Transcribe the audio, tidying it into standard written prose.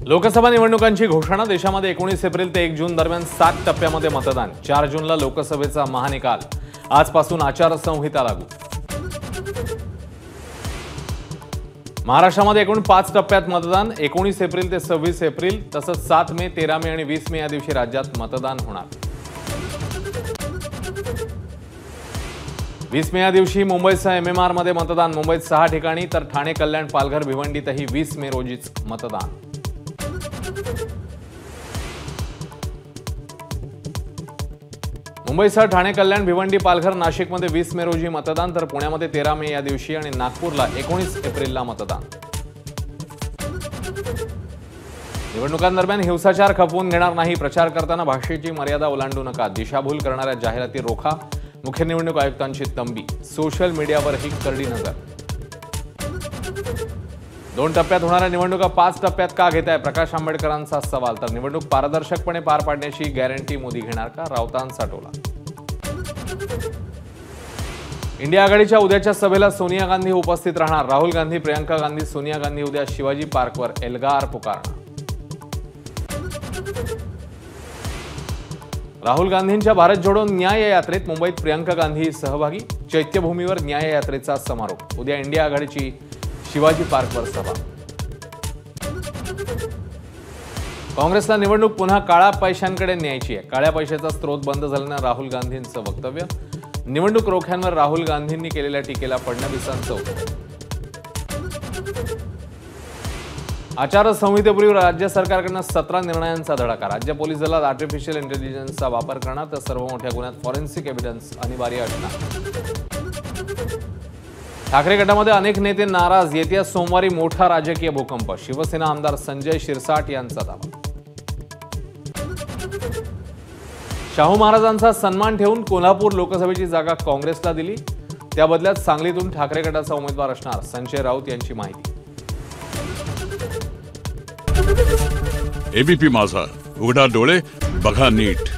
लोकसभा निवडणुकांची घोषणा। देशामध्ये 19 एप्रिल ते 1 जून दरम्यान 7 टप्प्यामध्ये मतदान। 4 जूनला लोकसभेचा महानिकाल। आजपासून आचारसंहिता लागू। महाराष्ट्रामध्ये एकूण 5 टप्प्यात मतदान। 19 एप्रिल ते 26 एप्रिल तसंच 7 मे, 13 मे आणि 20 मे या दिवशी राज्यात मतदान होणार। 20 मे या दिवशी मुंबईसह MMR मध्ये मतदान। मुंबईत 6 ठिकाणी तर ठाणे, कल्याण, पालघर, भिवंडीतही 20 मे रोजीच मतदान। मुंबईसह ठाणे, कल्याण, भिवंडी, पालघर, नाशिकमध्ये 20 मे रोजी मतदान तर पुण्यामध्ये 13 मे या दिवशी आणि नागपूरला 19 एप्रिलला मतदान। निवडणुकांदरम्यान हिंसाचार खपवून घेणार नाही। प्रचार करताना भाषेची मर्यादा ओलांडू नका। दिशाभूल करणाऱ्या जाहिराती रोखा। मुख्य निवडणूक आयुक्तांची तंबी। सोशल मीडियावरही करडी नजर। 2 टप्प्यात होणाऱ्या निवडणुका 5 टप्प्यात का घेताय? प्रकाश आंबेडकरांचा सवाल। तर निवडणूक पारदर्शकपणे पार पाडण्याची गॅरंटी मोदी घेणार का? राऊतांचा टोला। इंडिया आघाडीच्या उद्याच्या सभेला सोनिया गांधी उपस्थित राहणार। राहुल गांधी, प्रियंका गांधी, सोनिया गांधी उद्या शिवाजी पार्कवर एल्गार पुकारणार। राहुल गांधींच्या भारत जोडो न्याय यात्रेत मुंबईत प्रियंका गांधी सहभागी। चैत्यभूमीवर न्याय यात्रेचा समारोप। उद्या इंडिया आघाडीची शिवाजी पार्कवर सभा। काँग्रेसला निवडणूक पुन्हा काळ्या पैशांकडे न्यायची आहे। काळ्या पैशाचा स्रोत बंद झाल्यानं राहुल गांधींचं वक्तव्य। निवडणूक रोख्यांवर राहुल गांधींनी केलेल्या टीकेला फडणवीसांचं उत्तर। आचारसंहितेपूर्वी राज्य सरकारकडून 17 निर्णयांचा धडाका। राज्य पोलीस दलात आर्टिफिशियल इंटेलिजन्सचा वापर करणार तर सर्व मोठ्या गुन्ह्यात फॉरेन्सिक एव्हिडन्स अनिवार्य असणार। ठाकरे गटामध्ये अनेक नेते नाराज। येत्या सोमवारी मोठा राजकीय भूकंप। शिवसेना आमदार संजय शिरसाट यांचा दावा। शाहू महाराजांचा सन्मान ठेवून कोल्हापूर लोकसभेची जागा काँग्रेसला दिली। त्या बदल्यात सांगलीतून ठाकरे गटाचा उमेदवार असणार। संजय राऊत यांची माहिती। एबीपी माझा, उघडा डोळे बघा नीट।